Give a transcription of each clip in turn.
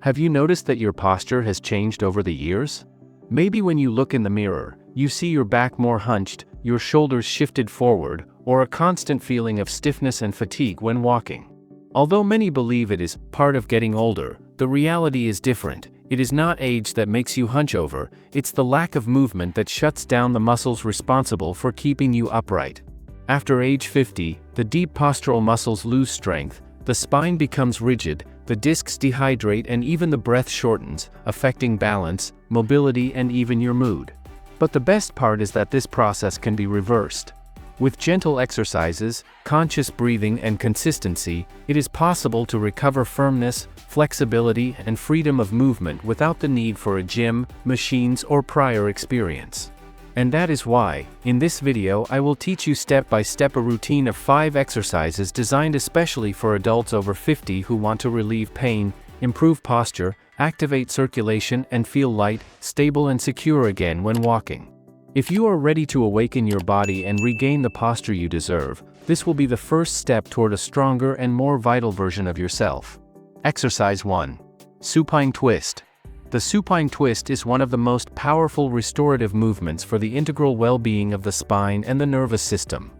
Have you noticed that your posture has changed over the years? Maybe when you look in the mirror, you see your back more hunched, your shoulders shifted forward, or a constant feeling of stiffness and fatigue when walking. Although many believe it is part of getting older, the reality is different. It is not age that makes you hunch over, it's the lack of movement that shuts down the muscles responsible for keeping you upright. After age 50, the deep postural muscles lose strength, the spine becomes rigid, the discs dehydrate, and even the breath shortens, affecting balance, mobility, and even your mood. But the best part is that this process can be reversed. With gentle exercises, conscious breathing, and consistency, it is possible to recover firmness, flexibility, and freedom of movement without the need for a gym, machines, or prior experience. And that is why, in this video, I will teach you step by step a routine of 5 exercises designed especially for adults over 50 who want to relieve pain, improve posture, activate circulation, and feel light, stable, and secure again when walking. If you are ready to awaken your body and regain the posture you deserve, this will be the first step toward a stronger and more vital version of yourself. Exercise 1. Supine twist. The supine twist is one of the most powerful restorative movements for the integral well-being of the spine and the nervous system.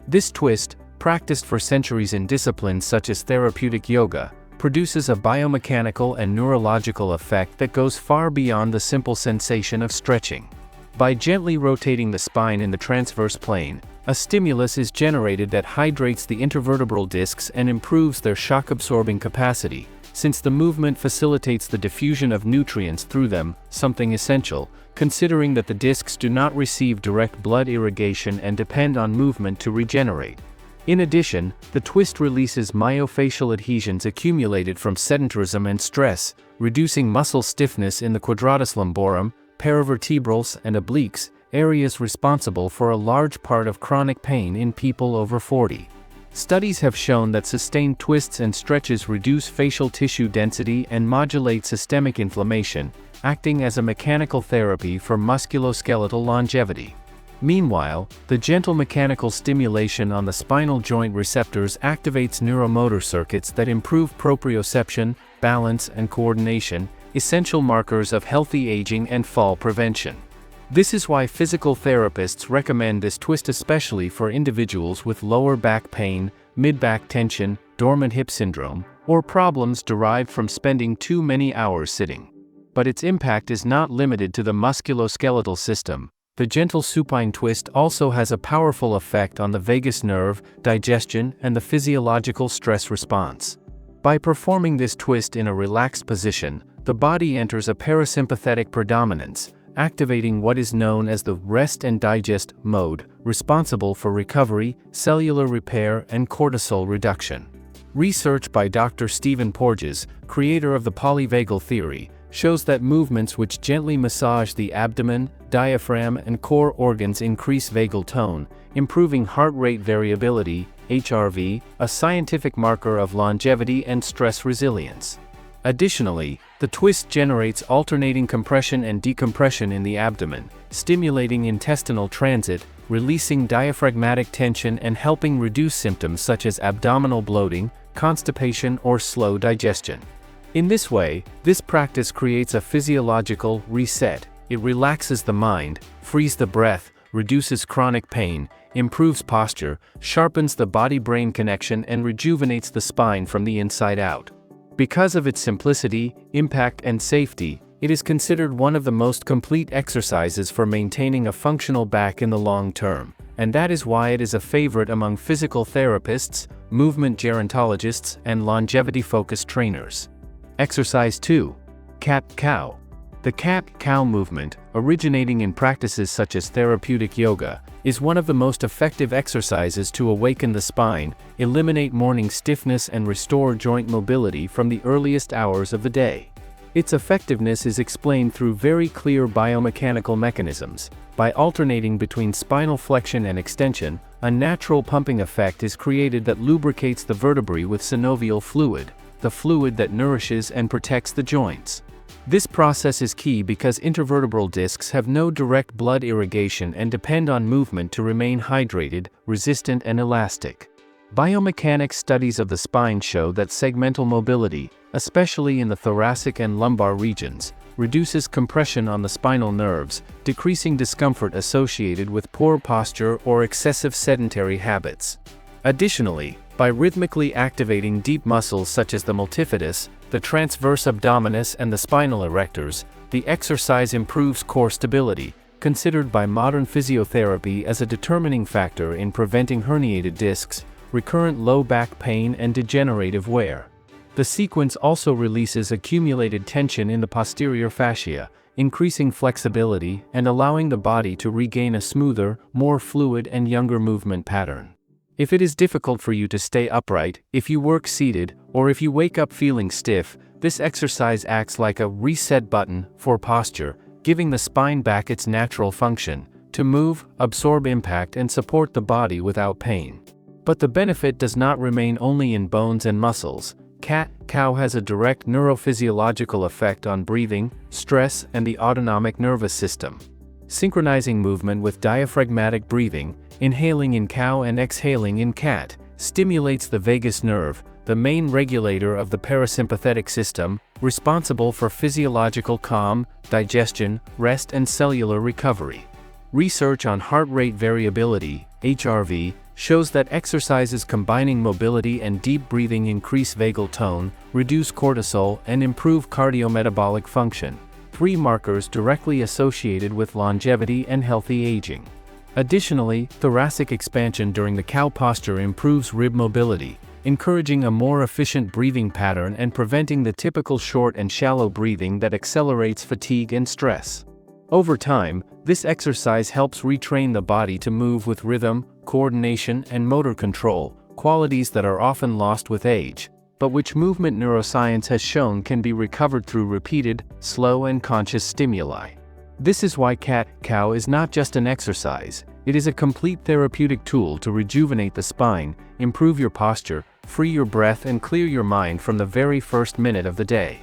This twist, practiced for centuries in disciplines such as therapeutic yoga, produces a biomechanical and neurological effect that goes far beyond the simple sensation of stretching. By gently rotating the spine in the transverse plane, a stimulus is generated that hydrates the intervertebral discs and improves their shock-absorbing capacity, since the movement facilitates the diffusion of nutrients through them, something essential, considering that the discs do not receive direct blood irrigation and depend on movement to regenerate. In addition, the twist releases myofascial adhesions accumulated from sedentarism and stress, reducing muscle stiffness in the quadratus lumborum, paravertebrals, and obliques, areas responsible for a large part of chronic pain in people over 40. Studies have shown that sustained twists and stretches reduce facial tissue density and modulate systemic inflammation, acting as a mechanical therapy for musculoskeletal longevity. Meanwhile, the gentle mechanical stimulation on the spinal joint receptors activates neuromotor circuits that improve proprioception, balance, and coordination, essential markers of healthy aging and fall prevention. This is why physical therapists recommend this twist especially for individuals with lower back pain, mid-back tension, dormant hip syndrome, or problems derived from spending too many hours sitting. But its impact is not limited to the musculoskeletal system. The gentle supine twist also has a powerful effect on the vagus nerve, digestion, and the physiological stress response. By performing this twist in a relaxed position, the body enters a parasympathetic predominance, activating what is known as the rest and digest mode, responsible for recovery, cellular repair, and cortisol reduction. Research by Dr. Stephen Porges, creator of the polyvagal theory, shows that movements which gently massage the abdomen, diaphragm, and core organs increase vagal tone, improving heart rate variability, HRV, a scientific marker of longevity and stress resilience. Additionally, the twist generates alternating compression and decompression in the abdomen, stimulating intestinal transit, releasing diaphragmatic tension, and helping reduce symptoms such as abdominal bloating, constipation, or slow digestion. In this way, this practice creates a physiological reset. It relaxes the mind, frees the breath, reduces chronic pain, improves posture, sharpens the body-brain connection, and rejuvenates the spine from the inside out. Because of its simplicity, impact, and safety, it is considered one of the most complete exercises for maintaining a functional back in the long term, and that is why it is a favorite among physical therapists, movement gerontologists, and longevity-focused trainers. Exercise 2. Cat-cow. The cat-cow movement, originating in practices such as therapeutic yoga, is one of the most effective exercises to awaken the spine, eliminate morning stiffness, and restore joint mobility from the earliest hours of the day. Its effectiveness is explained through very clear biomechanical mechanisms. By alternating between spinal flexion and extension, a natural pumping effect is created that lubricates the vertebrae with synovial fluid, the fluid that nourishes and protects the joints. This process is key because intervertebral discs have no direct blood irrigation and depend on movement to remain hydrated, resistant, and elastic. Biomechanics studies of the spine show that segmental mobility, especially in the thoracic and lumbar regions, reduces compression on the spinal nerves, decreasing discomfort associated with poor posture or excessive sedentary habits. Additionally, by rhythmically activating deep muscles such as the multifidus, the transverse abdominis and the spinal erectors, the exercise improves core stability, considered by modern physiotherapy as a determining factor in preventing herniated discs, recurrent low back pain and degenerative wear. The sequence also releases accumulated tension in the posterior fascia, increasing flexibility and allowing the body to regain a smoother, more fluid and younger movement pattern. If it is difficult for you to stay upright, if you work seated, or if you wake up feeling stiff, this exercise acts like a reset button for posture, giving the spine back its natural function, to move, absorb impact and support the body without pain. But the benefit does not remain only in bones and muscles. Cat-cow has a direct neurophysiological effect on breathing, stress, and the autonomic nervous system. Synchronizing movement with diaphragmatic breathing, inhaling in cow and exhaling in cat, stimulates the vagus nerve, the main regulator of the parasympathetic system, responsible for physiological calm, digestion, rest and cellular recovery. Research on heart rate variability, HRV, shows that exercises combining mobility and deep breathing increase vagal tone, reduce cortisol, and improve cardiometabolic function, 3 markers directly associated with longevity and healthy aging. Additionally, thoracic expansion during the cow posture improves rib mobility, encouraging a more efficient breathing pattern and preventing the typical short and shallow breathing that accelerates fatigue and stress. Over time, this exercise helps retrain the body to move with rhythm, coordination, and motor control, qualities that are often lost with age, but which movement neuroscience has shown can be recovered through repeated, slow and conscious stimuli. This is why cat-cow is not just an exercise, it is a complete therapeutic tool to rejuvenate the spine, improve your posture, free your breath and clear your mind from the very first minute of the day.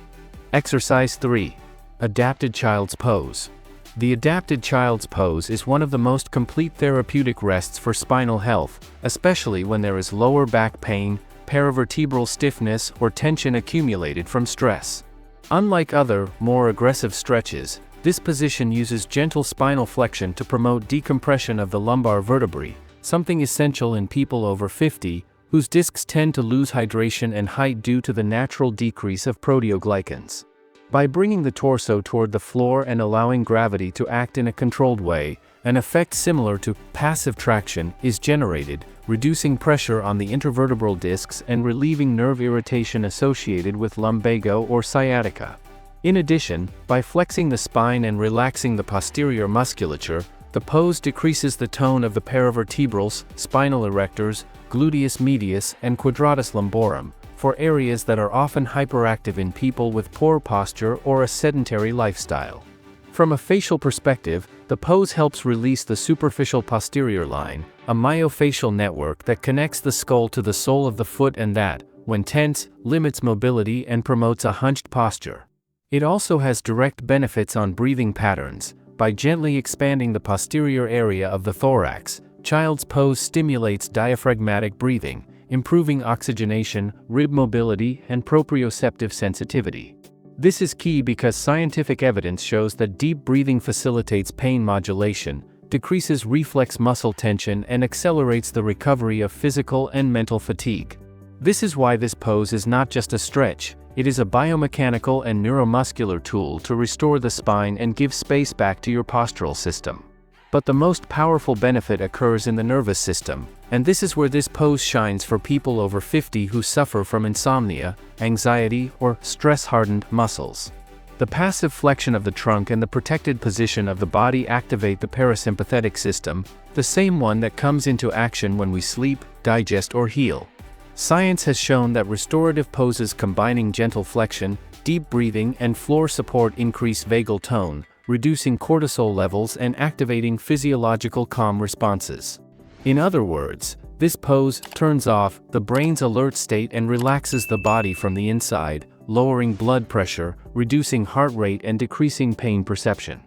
Exercise 3. Adapted Child's Pose. The adapted child's pose is one of the most complete therapeutic rests for spinal health, especially when there is lower back pain, paravertebral stiffness, or tension accumulated from stress. Unlike other, more aggressive stretches, this position uses gentle spinal flexion to promote decompression of the lumbar vertebrae, something essential in people over 50, whose discs tend to lose hydration and height due to the natural decrease of proteoglycans. By bringing the torso toward the floor and allowing gravity to act in a controlled way, an effect similar to passive traction is generated, reducing pressure on the intervertebral discs and relieving nerve irritation associated with lumbago or sciatica. In addition, by flexing the spine and relaxing the posterior musculature, the pose decreases the tone of the paravertebrals, spinal erectors, gluteus medius, and quadratus lumborum, for areas that are often hyperactive in people with poor posture or a sedentary lifestyle. From a facial perspective, the pose helps release the superficial posterior line, a myofascial network that connects the skull to the sole of the foot and that, when tense, limits mobility and promotes a hunched posture. It also has direct benefits on breathing patterns. By gently expanding the posterior area of the thorax, child's pose stimulates diaphragmatic breathing, improving oxygenation, rib mobility, and proprioceptive sensitivity. This is key because scientific evidence shows that deep breathing facilitates pain modulation, decreases reflex muscle tension, and accelerates the recovery of physical and mental fatigue. This is why this pose is not just a stretch, it is a biomechanical and neuromuscular tool to restore the spine and give space back to your postural system. But the most powerful benefit occurs in the nervous system, and this is where this pose shines for people over 50 who suffer from insomnia, anxiety, or stress-hardened muscles. The passive flexion of the trunk and the protected position of the body activate the parasympathetic system, the same one that comes into action when we sleep, digest, or heal. Science has shown that restorative poses combining gentle flexion, deep breathing, and floor support increase vagal tone, reducing cortisol levels and activating physiological calm responses. In other words, this pose turns off the brain's alert state and relaxes the body from the inside, lowering blood pressure, reducing heart rate, and decreasing pain perception.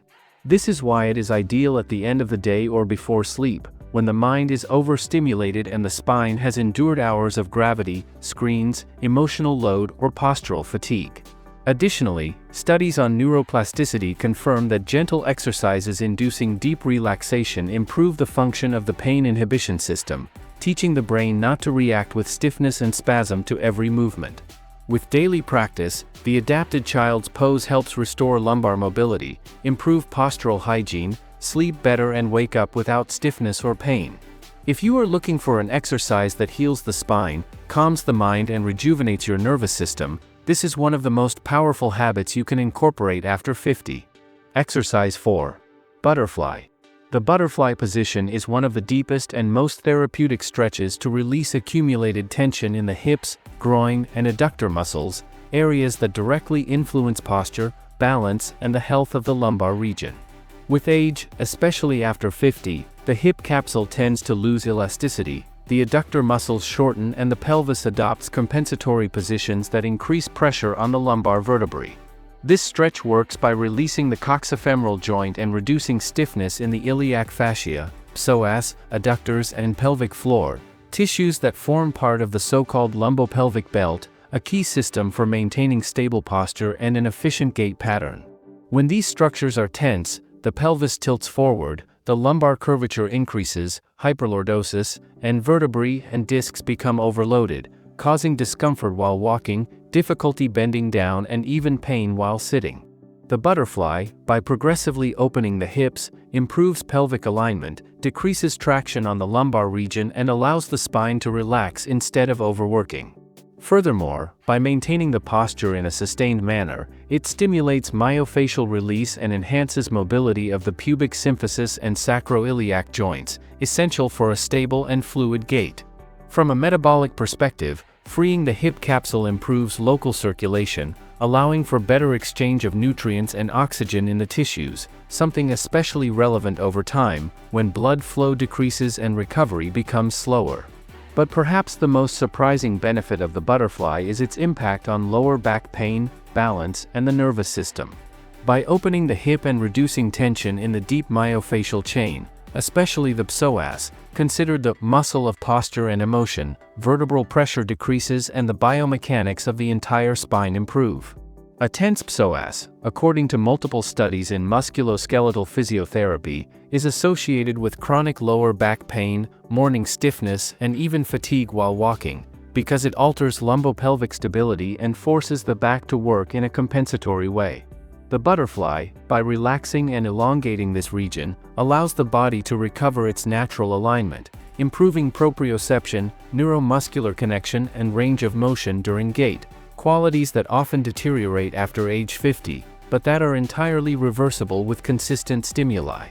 This is why it is ideal at the end of the day or before sleep, when the mind is overstimulated and the spine has endured hours of gravity, screens, emotional load, or postural fatigue. Additionally, studies on neuroplasticity confirm that gentle exercises inducing deep relaxation improve the function of the pain inhibition system, teaching the brain not to react with stiffness and spasm to every movement. With daily practice, the adapted child's pose helps restore lumbar mobility, improve postural hygiene, sleep better, and wake up without stiffness or pain. If you are looking for an exercise that heals the spine, calms the mind, and rejuvenates your nervous system, this is one of the most powerful habits you can incorporate after 50. Exercise 4. Butterfly. The butterfly position is one of the deepest and most therapeutic stretches to release accumulated tension in the hips, groin, and adductor muscles, areas that directly influence posture, balance, and the health of the lumbar region. With age, especially after 50, the hip capsule tends to lose elasticity, the adductor muscles shorten, and the pelvis adopts compensatory positions that increase pressure on the lumbar vertebrae. This stretch works by releasing the coxifemoral joint and reducing stiffness in the iliac fascia, psoas, adductors, and pelvic floor, tissues that form part of the so-called lumbopelvic belt, a key system for maintaining stable posture and an efficient gait pattern. When these structures are tense, the pelvis tilts forward, the lumbar curvature increases, hyperlordosis, and vertebrae and discs become overloaded, causing discomfort while walking, difficulty bending down, and even pain while sitting. The butterfly, by progressively opening the hips, improves pelvic alignment, decreases traction on the lumbar region, and allows the spine to relax instead of overworking. Furthermore, by maintaining the posture in a sustained manner, it stimulates myofascial release and enhances mobility of the pubic symphysis and sacroiliac joints, essential for a stable and fluid gait. From a metabolic perspective, freeing the hip capsule improves local circulation, allowing for better exchange of nutrients and oxygen in the tissues, something especially relevant over time, when blood flow decreases and recovery becomes slower. But perhaps the most surprising benefit of the butterfly is its impact on lower back pain, balance, and the nervous system. By opening the hip and reducing tension in the deep myofascial chain, especially the psoas, considered the muscle of posture and emotion, vertebral pressure decreases and the biomechanics of the entire spine improve. A tense psoas, according to multiple studies in musculoskeletal physiotherapy, is associated with chronic lower back pain, morning stiffness, and even fatigue while walking, because it alters lumbopelvic stability and forces the back to work in a compensatory way. The butterfly, by relaxing and elongating this region, allows the body to recover its natural alignment, improving proprioception, neuromuscular connection, and range of motion during gait, qualities that often deteriorate after age 50, but that are entirely reversible with consistent stimuli.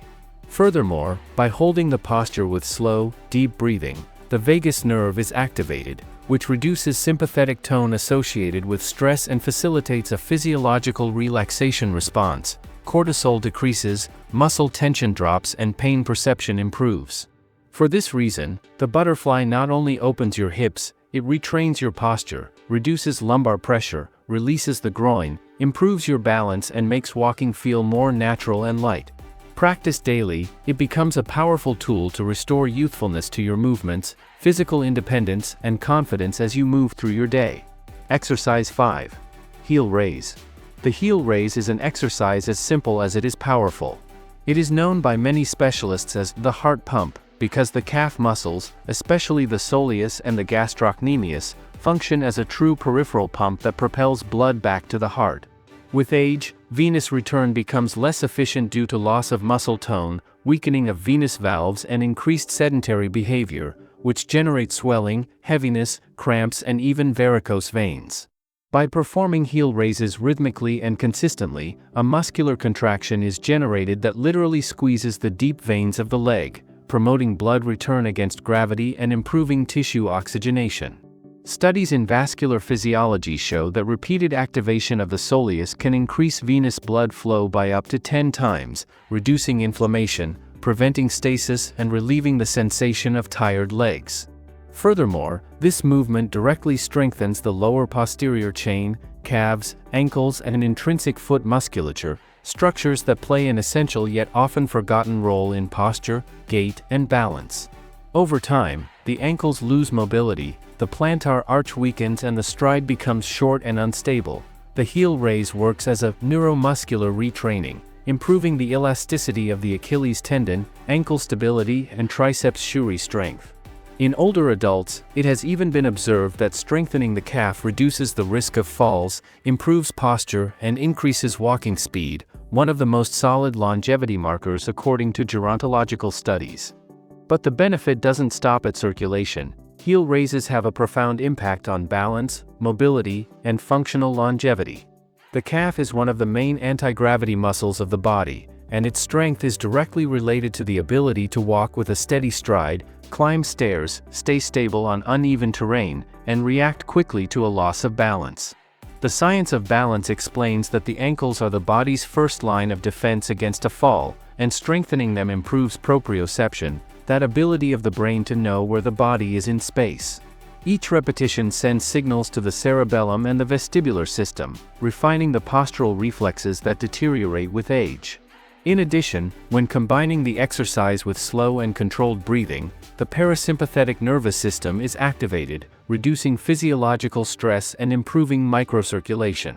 Furthermore, by holding the posture with slow, deep breathing, the vagus nerve is activated, which reduces sympathetic tone associated with stress and facilitates a physiological relaxation response. Cortisol decreases, muscle tension drops, and pain perception improves. For this reason, the butterfly not only opens your hips, it retrains your posture, reduces lumbar pressure, releases the groin, improves your balance, and makes walking feel more natural and light. Practiced daily, it becomes a powerful tool to restore youthfulness to your movements, physical independence, and confidence as you move through your day. Exercise 5. Heel raise. The heel raise is an exercise as simple as it is powerful. It is known by many specialists as the heart pump, because the calf muscles, especially the soleus and the gastrocnemius, function as a true peripheral pump that propels blood back to the heart. With age, venous return becomes less efficient due to loss of muscle tone, weakening of venous valves, and increased sedentary behavior, which generate swelling, heaviness, cramps, and even varicose veins. By performing heel raises rhythmically and consistently, a muscular contraction is generated that literally squeezes the deep veins of the leg, promoting blood return against gravity and improving tissue oxygenation. Studies in vascular physiology show that repeated activation of the soleus can increase venous blood flow by up to 10 times, reducing inflammation, preventing stasis, and relieving the sensation of tired legs. Furthermore, this movement directly strengthens the lower posterior chain, calves, ankles, and intrinsic foot musculature, structures that play an essential yet often forgotten role in posture, gait, and balance. Over time, the ankles lose mobility, the plantar arch weakens and the stride becomes short and unstable. The heel raise works as a neuromuscular retraining, improving the elasticity of the Achilles tendon, ankle stability, and triceps shurai strength. In older adults, it has even been observed that strengthening the calf reduces the risk of falls, improves posture, and increases walking speed, one of the most solid longevity markers according to gerontological studies. But the benefit doesn't stop at circulation. Heel raises have a profound impact on balance, mobility, and functional longevity. The calf is one of the main anti-gravity muscles of the body, and its strength is directly related to the ability to walk with a steady stride, climb stairs, stay stable on uneven terrain, and react quickly to a loss of balance. The science of balance explains that the ankles are the body's first line of defense against a fall, and strengthening them improves proprioception, that ability of the brain to know where the body is in space. Each repetition sends signals to the cerebellum and the vestibular system, refining the postural reflexes that deteriorate with age. In addition, when combining the exercise with slow and controlled breathing, the parasympathetic nervous system is activated, reducing physiological stress and improving microcirculation.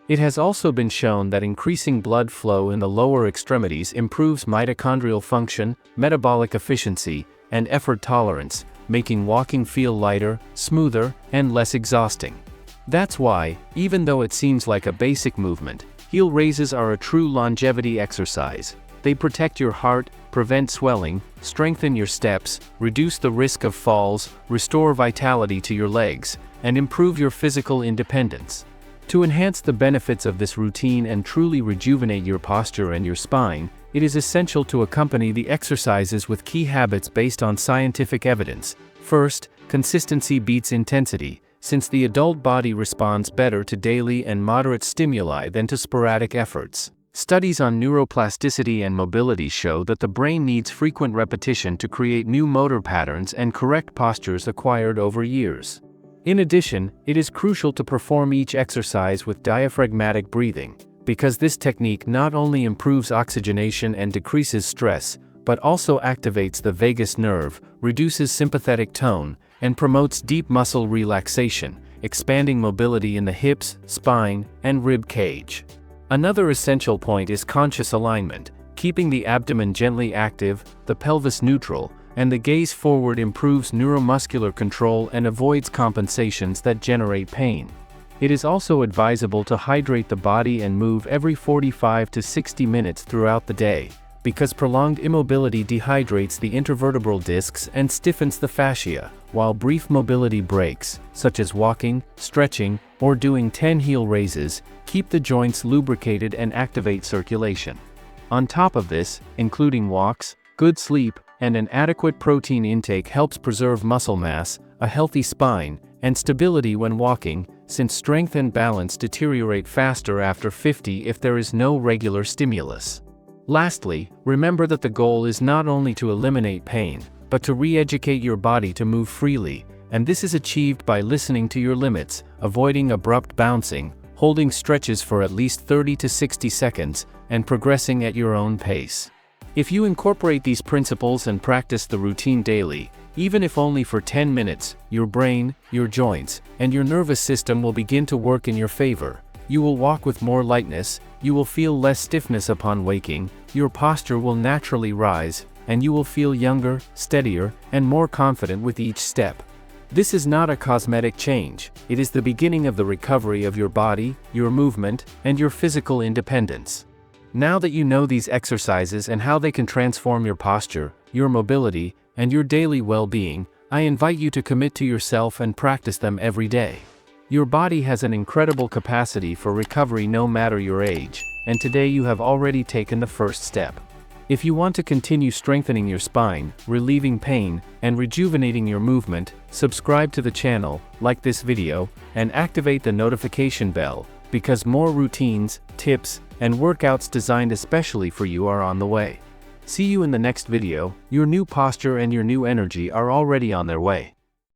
It has also been shown that increasing blood flow in the lower extremities improves mitochondrial function, metabolic efficiency, and effort tolerance, making walking feel lighter, smoother, and less exhausting. That's why, even though it seems like a basic movement, heel raises are a true longevity exercise. They protect your heart, prevent swelling, strengthen your steps, reduce the risk of falls, restore vitality to your legs, and improve your physical independence. To enhance the benefits of this routine and truly rejuvenate your posture and your spine, it is essential to accompany the exercises with key habits based on scientific evidence. First, consistency beats intensity, since the adult body responds better to daily and moderate stimuli than to sporadic efforts. Studies on neuroplasticity and mobility show that the brain needs frequent repetition to create new motor patterns and correct postures acquired over years. In addition, it is crucial to perform each exercise with diaphragmatic breathing, because this technique not only improves oxygenation and decreases stress, but also activates the vagus nerve, reduces sympathetic tone, and promotes deep muscle relaxation, expanding mobility in the hips, spine, and rib cage. Another essential point is conscious alignment. Keeping the abdomen gently active, the pelvis neutral, and the gaze forward improves neuromuscular control and avoids compensations that generate pain. It is also advisable to hydrate the body and move every 45 to 60 minutes throughout the day, because prolonged immobility dehydrates the intervertebral discs and stiffens the fascia, while brief mobility breaks, such as walking, stretching, or doing 10 heel raises, keep the joints lubricated and activate circulation. On top of this, including walks, good sleep, and an adequate protein intake helps preserve muscle mass, a healthy spine, and stability when walking, since strength and balance deteriorate faster after 50 if there is no regular stimulus. Lastly, remember that the goal is not only to eliminate pain, but to re-educate your body to move freely, and this is achieved by listening to your limits, avoiding abrupt bouncing, holding stretches for at least 30 to 60 seconds, and progressing at your own pace. If you incorporate these principles and practice the routine daily, even if only for 10 minutes, your brain, your joints, and your nervous system will begin to work in your favor. You will walk with more lightness, you will feel less stiffness upon waking, your posture will naturally rise, and you will feel younger, steadier, and more confident with each step. This is not a cosmetic change, it is the beginning of the recovery of your body, your movement, and your physical independence. Now that you know these exercises and how they can transform your posture, your mobility, and your daily well-being, I invite you to commit to yourself and practice them every day. Your body has an incredible capacity for recovery no matter your age, and today you have already taken the first step. If you want to continue strengthening your spine, relieving pain, and rejuvenating your movement, subscribe to the channel, like this video, and activate the notification bell, because more routines, tips, and workouts designed especially for you are on the way. See you in the next video. Your new posture and your new energy are already on their way.